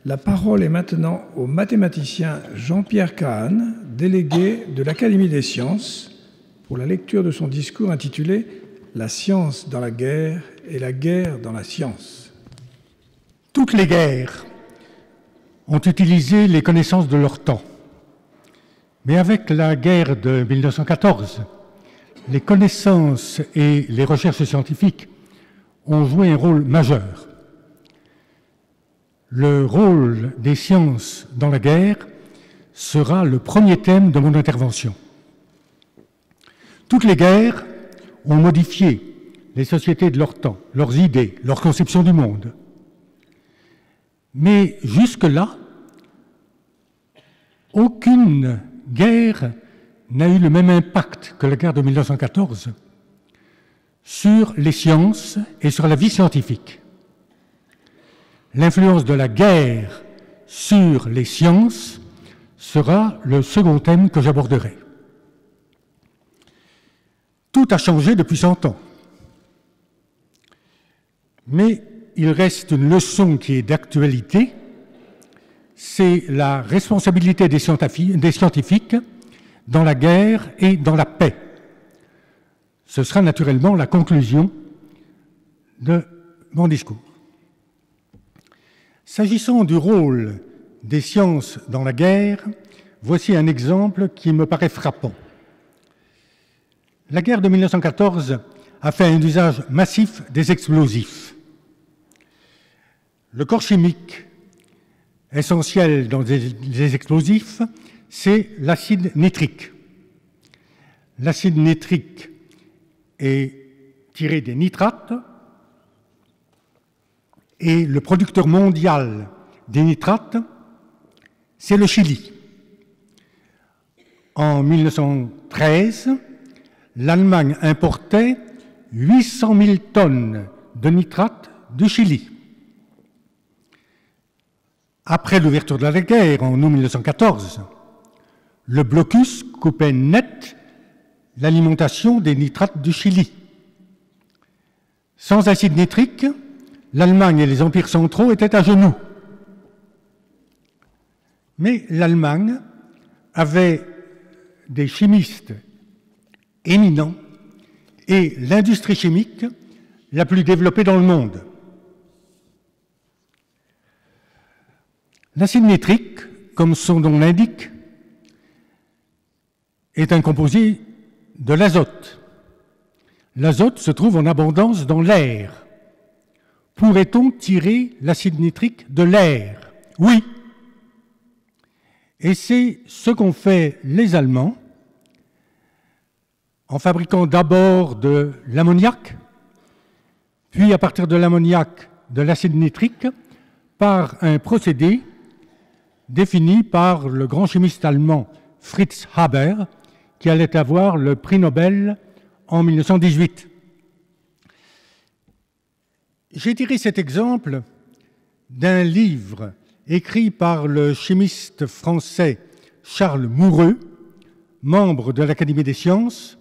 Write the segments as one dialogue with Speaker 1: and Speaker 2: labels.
Speaker 1: La parole est maintenant au mathématicien Jean-Pierre Kahn, délégué de l'Académie des sciences, pour la lecture de son discours intitulé « La science dans la guerre et la guerre dans la science ».
Speaker 2: Toutes les guerres ont utilisé les connaissances de leur temps. Mais avec la guerre de 1914, les connaissances et les recherches scientifiques ont joué un rôle majeur. Le rôle des sciences dans la guerre sera le premier thème de mon intervention. Toutes les guerres ont modifié les sociétés de leur temps, leurs idées, leur conception du monde. Mais jusque-là, aucune guerre n'a eu le même impact que la guerre de 1914 sur les sciences et sur la vie scientifique. L'influence de la guerre sur les sciences sera le second thème que j'aborderai. Tout a changé depuis 100 ans. Mais il reste une leçon qui est d'actualité, c'est la responsabilité des scientifiques dans la guerre et dans la paix. Ce sera naturellement la conclusion de mon discours. S'agissant du rôle des sciences dans la guerre, voici un exemple qui me paraît frappant. La guerre de 1914 a fait un usage massif des explosifs. Le corps chimique essentiel dans les explosifs, c'est l'acide nitrique. L'acide nitrique est tiré des nitrates et le producteur mondial des nitrates, c'est le Chili. En 1913, l'Allemagne importait 800 000 tonnes de nitrates du Chili. Après l'ouverture de la guerre, en août 1914, le blocus coupait net l'alimentation des nitrates du Chili. Sans acide nitrique, l'Allemagne et les empires centraux étaient à genoux. Mais l'Allemagne avait des chimistes éminents et l'industrie chimique la plus développée dans le monde. L'acide nitrique, comme son nom l'indique, est un composé de l'azote. L'azote se trouve en abondance dans l'air. Pourrait-on tirer l'acide nitrique de l'air? Oui. Et c'est ce qu'ont fait les Allemands en fabriquant d'abord de l'ammoniac, puis à partir de l'ammoniac, de l'acide nitrique, par un procédé défini par le grand chimiste allemand Fritz Haber, qui allait avoir le prix Nobel en 1918. J'ai tiré cet exemple d'un livre écrit par le chimiste français Charles Moureux, membre de l'Académie des sciences,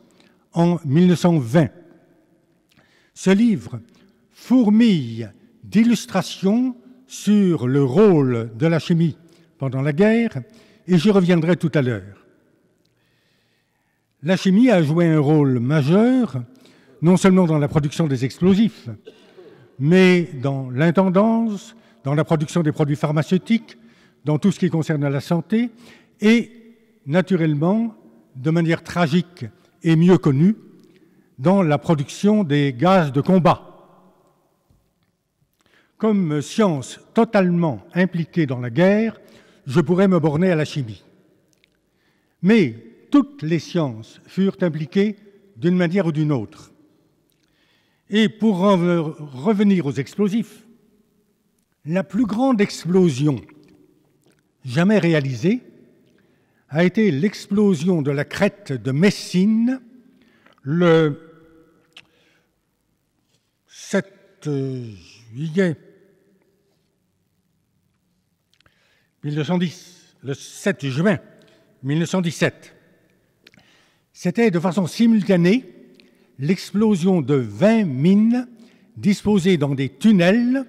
Speaker 2: en 1920. Ce livre fourmille d'illustrations sur le rôle de la chimie pendant la guerre, et j'y reviendrai tout à l'heure. La chimie a joué un rôle majeur, non seulement dans la production des explosifs, mais dans l'intendance, dans la production des produits pharmaceutiques, dans tout ce qui concerne la santé, et naturellement, de manière tragique et mieux connue, dans la production des gaz de combat. Comme science totalement impliquée dans la guerre, je pourrais me borner à la chimie. Mais toutes les sciences furent impliquées d'une manière ou d'une autre. Et pour revenir aux explosifs, la plus grande explosion jamais réalisée a été l'explosion de la crête de Messine le 7 juillet 1910, le 7 juin 1917. C'était de façon simultanée l'explosion de 20 mines disposées dans des tunnels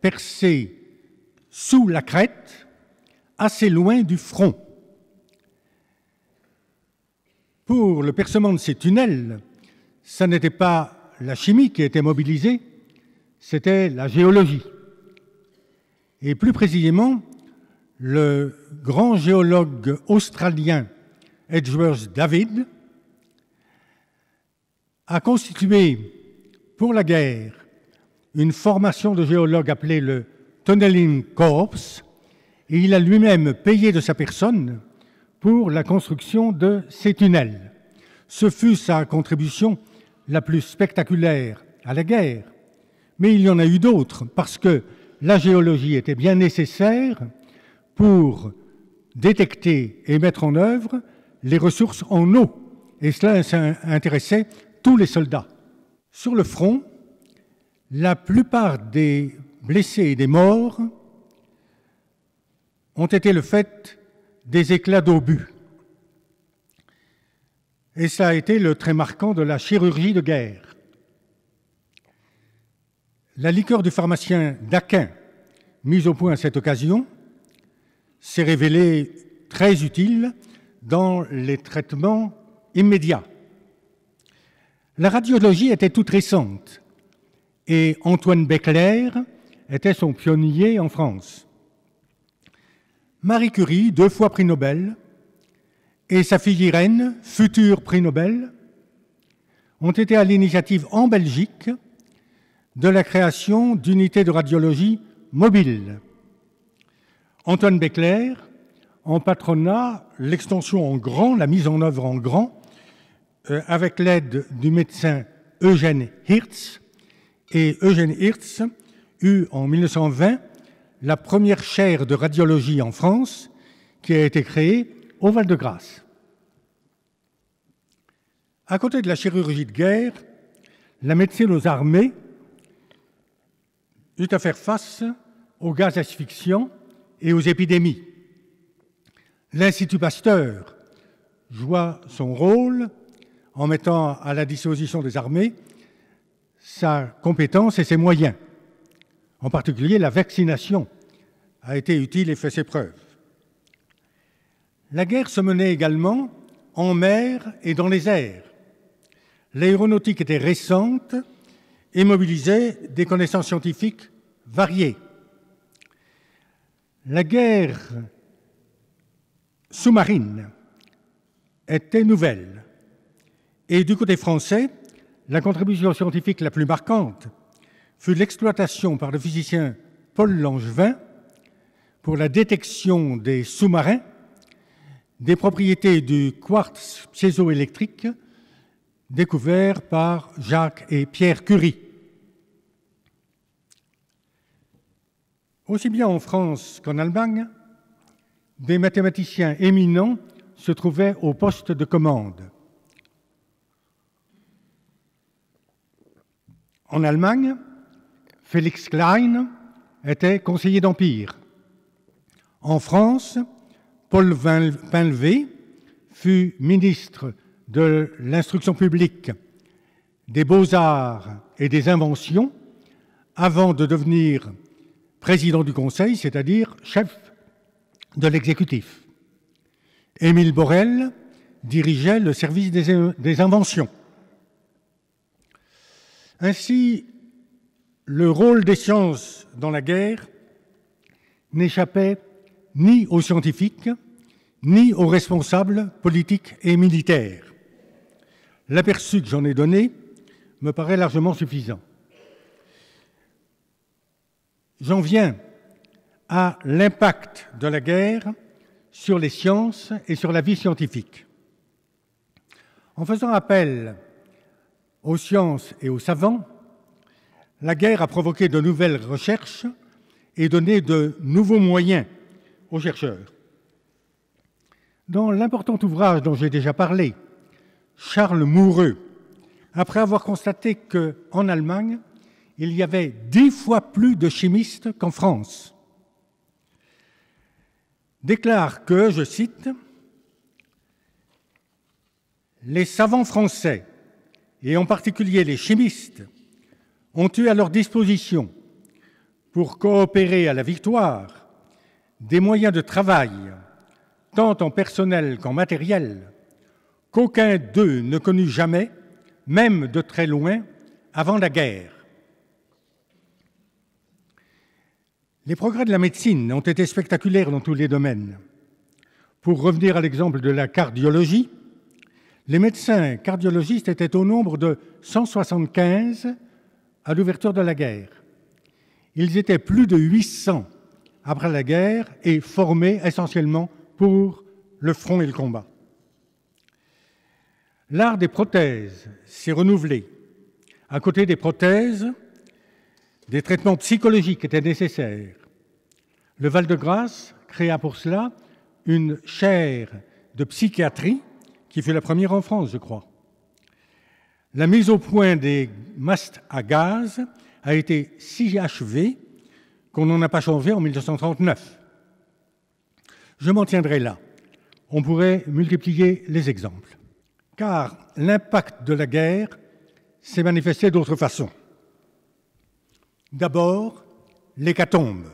Speaker 2: percés sous la crête, assez loin du front. Pour le percement de ces tunnels, ce n'était pas la chimie qui était mobilisée, c'était la géologie. Et plus précisément, le grand géologue australien Edgeworth David a constitué pour la guerre une formation de géologues appelée le Tunneling Corps, et il a lui-même payé de sa personne pour la construction de ces tunnels. Ce fut sa contribution la plus spectaculaire à la guerre, mais il y en a eu d'autres, parce que la géologie était bien nécessaire pour détecter et mettre en œuvre les ressources en eau, et cela intéressait tous les soldats. Sur le front, la plupart des blessés et des morts ont été le fait des éclats d'obus. Et ça a été le trait marquant de la chirurgie de guerre. La liqueur du pharmacien d'Aquin, mise au point à cette occasion, s'est révélée très utile dans les traitements immédiats. La radiologie était toute récente et Antoine Becler était son pionnier en France. Marie Curie, 2 fois prix Nobel, et sa fille Irène, futur prix Nobel, ont été à l'initiative en Belgique de la création d'unités de radiologie mobiles. Antoine Becler en patronna l'extension en grand, la mise en œuvre en grand, avec l'aide du médecin Eugène Hirtz. Et Eugène Hirtz eut en 1920 la première chaire de radiologie en France qui a été créée au Val-de-Grâce. À côté de la chirurgie de guerre, la médecine aux armées eut à faire face aux gaz asphyxiants et aux épidémies. L'Institut Pasteur joua son rôle en mettant à la disposition des armées sa compétence et ses moyens. En particulier, la vaccination a été utile et fait ses preuves. La guerre se menait également en mer et dans les airs. L'aéronautique était récente et mobilisait des connaissances scientifiques variées. La guerre sous-marine était nouvelle. Et du côté français, la contribution scientifique la plus marquante fut l'exploitation par le physicien Paul Langevin pour la détection des sous-marins des propriétés du quartz piézoélectrique découvert par Jacques et Pierre Curie. Aussi bien en France qu'en Allemagne, des mathématiciens éminents se trouvaient au poste de commande. En Allemagne, Félix Klein était conseiller d'Empire. En France, Paul Painlevé fut ministre de l'Instruction publique, des Beaux-Arts et des Inventions avant de devenir président du Conseil, c'est-à-dire chef de l'exécutif. Émile Borel dirigeait le service des inventions. Ainsi, le rôle des sciences dans la guerre n'échappait ni aux scientifiques, ni aux responsables politiques et militaires. L'aperçu que j'en ai donné me paraît largement suffisant. J'en viens à l'impact de la guerre sur les sciences et sur la vie scientifique. En faisant appel aux sciences et aux savants, la guerre a provoqué de nouvelles recherches et donné de nouveaux moyens aux chercheurs. Dans l'important ouvrage dont j'ai déjà parlé, Charles Moureux, après avoir constaté qu'en Allemagne, il y avait 10 fois plus de chimistes qu'en France, déclare que, je cite, « Les savants français, et en particulier les chimistes, ont eu à leur disposition, pour coopérer à la victoire, des moyens de travail, tant en personnel qu'en matériel, qu'aucun d'eux ne connut jamais, même de très loin, avant la guerre. Les progrès de la médecine ont été spectaculaires dans tous les domaines. Pour revenir à l'exemple de la cardiologie, les médecins cardiologistes étaient au nombre de 175 à l'ouverture de la guerre. Ils étaient plus de 800 après la guerre et formés essentiellement pour le front et le combat. L'art des prothèses s'est renouvelé. À côté des prothèses, des traitements psychologiques étaient nécessaires. Le Val-de-Grâce créa pour cela une chaire de psychiatrie qui fut la première en France, je crois. La mise au point des masques à gaz a été si achevée qu'on n'en a pas changé en 1939. Je m'en tiendrai là. On pourrait multiplier les exemples. Car l'impact de la guerre s'est manifesté d'autres façons. D'abord, l'hécatombe.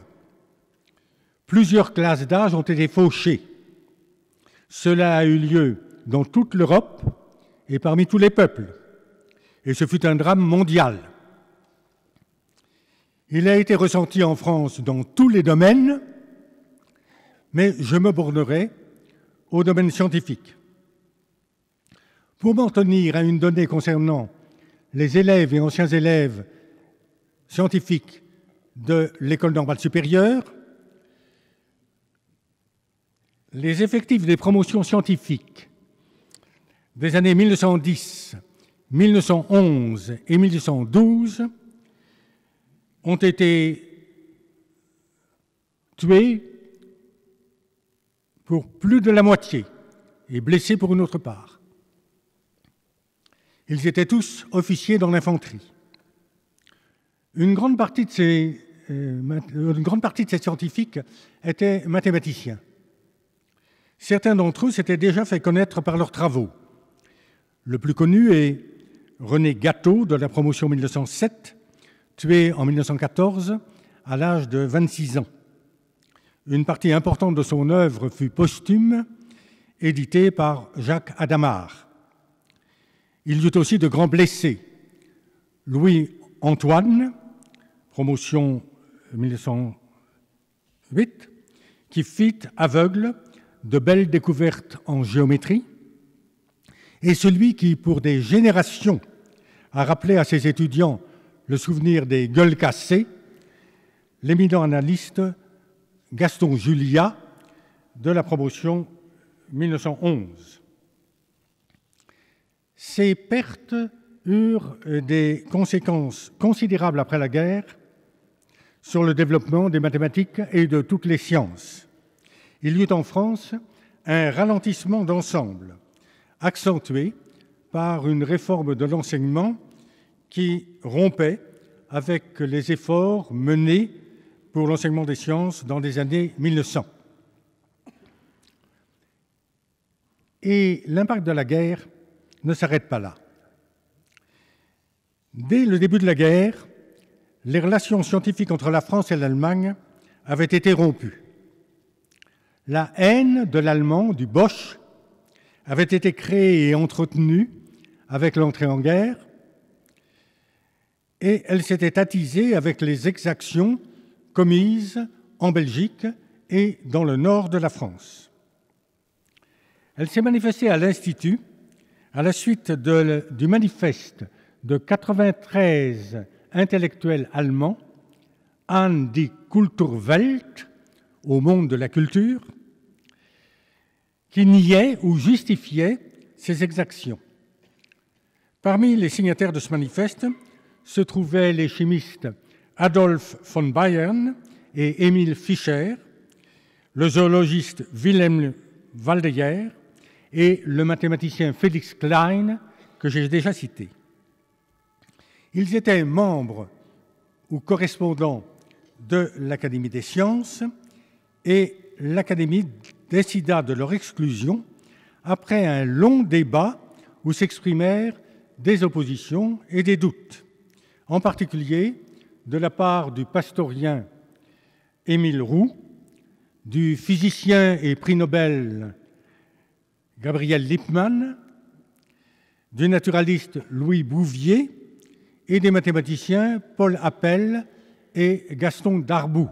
Speaker 2: Plusieurs classes d'âge ont été fauchées. Cela a eu lieu dans toute l'Europe et parmi tous les peuples. Et ce fut un drame mondial. Il a été ressenti en France dans tous les domaines, mais je me bornerai au domaine scientifique. Pour m'en tenir à une donnée concernant les élèves et anciens élèves scientifiques de l'École normale supérieure, les effectifs des promotions scientifiques des années 1910, 1911 et 1912 ont été tués pour plus de la moitié et blessés pour une autre part. Ils étaient tous officiers dans l'infanterie. Une grande partie de ces scientifiques étaient mathématiciens. Certains d'entre eux s'étaient déjà fait connaître par leurs travaux. Le plus connu est René Gâteau de la promotion 1907, tué en 1914 à l'âge de 26 ans. Une partie importante de son œuvre fut posthume, éditée par Jacques Hadamard. Il y eut aussi de grands blessés. Louis Antoine, promotion 1908, qui fit aveugle de belles découvertes en géométrie, et celui qui, pour des générations, a rappelé à ses étudiants le souvenir des gueules cassées, l'éminent analyste Gaston Julia de la promotion 1911. Ces pertes eurent des conséquences considérables après la guerre sur le développement des mathématiques et de toutes les sciences. Il y eut en France un ralentissement d'ensemble, accentué par une réforme de l'enseignement qui rompait avec les efforts menés pour l'enseignement des sciences dans les années 1900. Et l'impact de la guerre ne s'arrête pas là. Dès le début de la guerre, les relations scientifiques entre la France et l'Allemagne avaient été rompues. La haine de l'allemand, du Boche, avait été créée et entretenue avec l'entrée en guerre, et elle s'était attisée avec les exactions commises en Belgique et dans le nord de la France. Elle s'est manifestée à l'Institut à la suite du manifeste de 93 intellectuels allemands, An die Kulturwelt, au monde de la culture, qui niaient ou justifiaient ces exactions. Parmi les signataires de ce manifeste se trouvaient les chimistes Adolf von Bayern et Emil Fischer, le zoologiste Wilhelm Waldeyer et le mathématicien Félix Klein, que j'ai déjà cité. Ils étaient membres ou correspondants de l'Académie des sciences et l'Académie décida de leur exclusion après un long débat où s'exprimèrent des oppositions et des doutes, en particulier de la part du pastorien Émile Roux, du physicien et prix Nobel Gabriel Lippmann, du naturaliste Louis Bouvier et des mathématiciens Paul Appel et Gaston Darboux.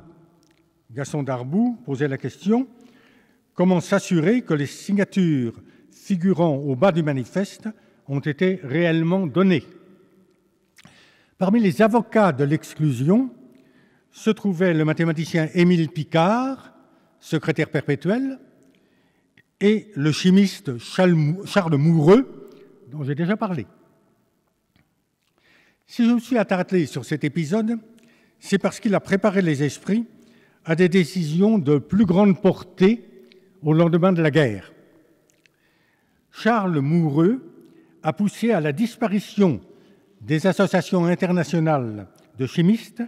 Speaker 2: Gaston Darboux posait la question « Comment s'assurer que les signatures figurant au bas du manifeste ont été réellement données ?» Parmi les avocats de l'exclusion se trouvait le mathématicien Émile Picard, secrétaire perpétuel, et le chimiste Charles Moureux, dont j'ai déjà parlé. Si je me suis attardé sur cet épisode, c'est parce qu'il a préparé les esprits à des décisions de plus grande portée au lendemain de la guerre. Charles Moureux a poussé à la disparition des associations internationales de chimistes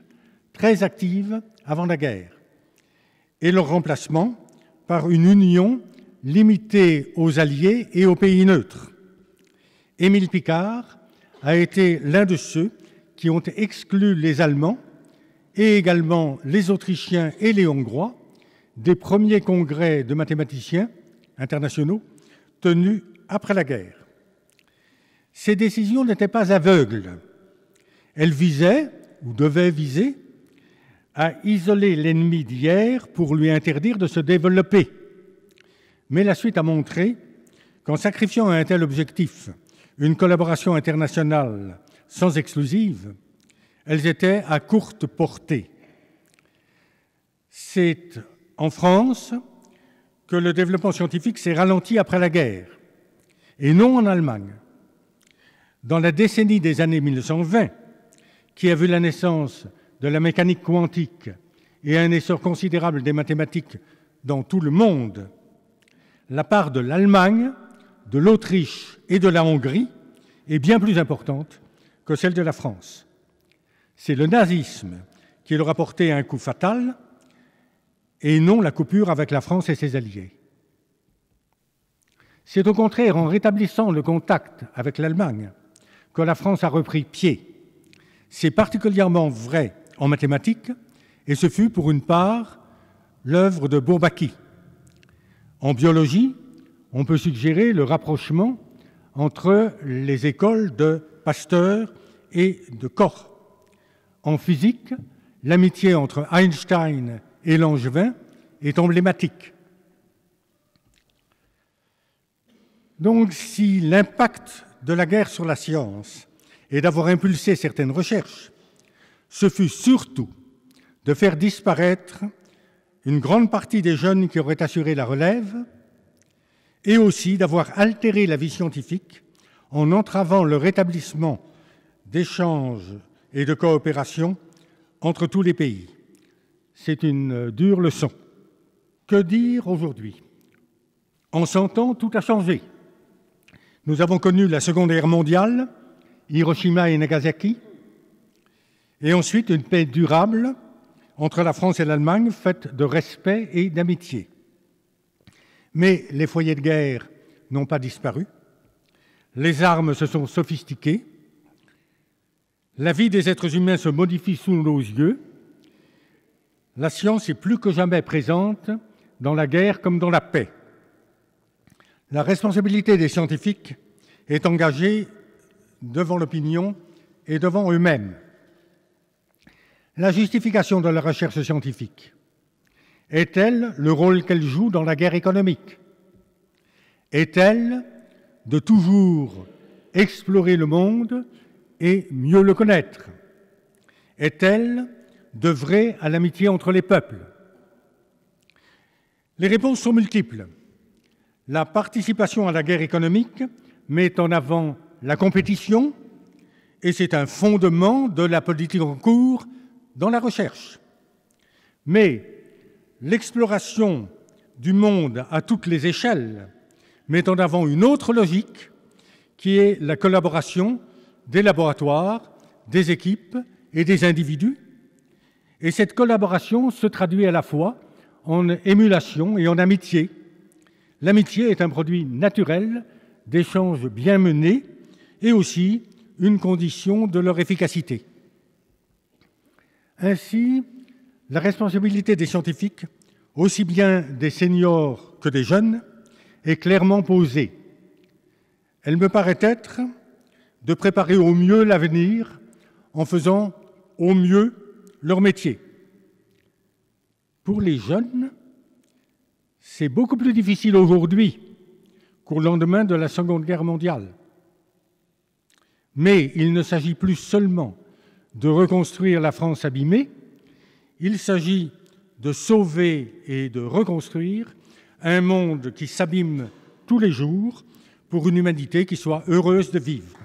Speaker 2: très actives avant la guerre et leur remplacement par une union limitée aux Alliés et aux pays neutres. Émile Picard a été l'un de ceux qui ont exclu les Allemands et également les Autrichiens et les Hongrois des premiers congrès de mathématiciens internationaux tenus après la guerre. Ces décisions n'étaient pas aveugles. Elles visaient, ou devaient viser, à isoler l'ennemi d'hier pour lui interdire de se développer. Mais la suite a montré qu'en sacrifiant à un tel objectif une collaboration internationale sans exclusive, elles étaient à courte portée. C'est en France que le développement scientifique s'est ralenti après la guerre, et non en Allemagne. Dans la décennie des années 1920, qui a vu la naissance de la mécanique quantique et un essor considérable des mathématiques dans tout le monde, la part de l'Allemagne, de l'Autriche et de la Hongrie est bien plus importante que celle de la France. C'est le nazisme qui leur a porté un coup fatal et non la coupure avec la France et ses alliés. C'est au contraire en rétablissant le contact avec l'Allemagne que la France a repris pied. C'est particulièrement vrai en mathématiques et ce fut pour une part l'œuvre de Bourbaki. En biologie, on peut suggérer le rapprochement entre les écoles de Pasteur et de Koch. En physique, l'amitié entre Einstein et Langevin est emblématique. Donc, si l'impact de la guerre sur la science est d'avoir impulsé certaines recherches, ce fut surtout de faire disparaître une grande partie des jeunes qui auraient assuré la relève et aussi d'avoir altéré la vie scientifique en entravant le rétablissement d'échanges et de coopération entre tous les pays. C'est une dure leçon. Que dire aujourd'hui? En 100 ans, tout a changé. Nous avons connu la Seconde Guerre mondiale, Hiroshima et Nagasaki, et ensuite une paix durable entre la France et l'Allemagne, faite de respect et d'amitié. Mais les foyers de guerre n'ont pas disparu, les armes se sont sophistiquées, la vie des êtres humains se modifie sous nos yeux, la science est plus que jamais présente dans la guerre comme dans la paix. La responsabilité des scientifiques est engagée devant l'opinion et devant eux-mêmes. La justification de la recherche scientifique est-elle le rôle qu'elle joue dans la guerre économique? Est-elle de toujours explorer le monde et mieux le connaître? Est-elle d'œuvrer à l'amitié entre les peuples? Les réponses sont multiples. La participation à la guerre économique met en avant la compétition et c'est un fondement de la politique en cours dans la recherche. Mais l'exploration du monde à toutes les échelles met en avant une autre logique qui est la collaboration des laboratoires, des équipes et des individus. Et cette collaboration se traduit à la fois en émulation et en amitié. L'amitié est un produit naturel d'échanges bien menés et aussi une condition de leur efficacité. Ainsi, la responsabilité des scientifiques aussi bien des seniors que des jeunes, est clairement posée. Elle me paraît être de préparer au mieux l'avenir en faisant au mieux leur métier. Pour les jeunes, c'est beaucoup plus difficile aujourd'hui qu'au lendemain de la Seconde Guerre mondiale. Mais il ne s'agit plus seulement de reconstruire la France abîmée, il s'agit de sauver et de reconstruire un monde qui s'abîme tous les jours pour une humanité qui soit heureuse de vivre.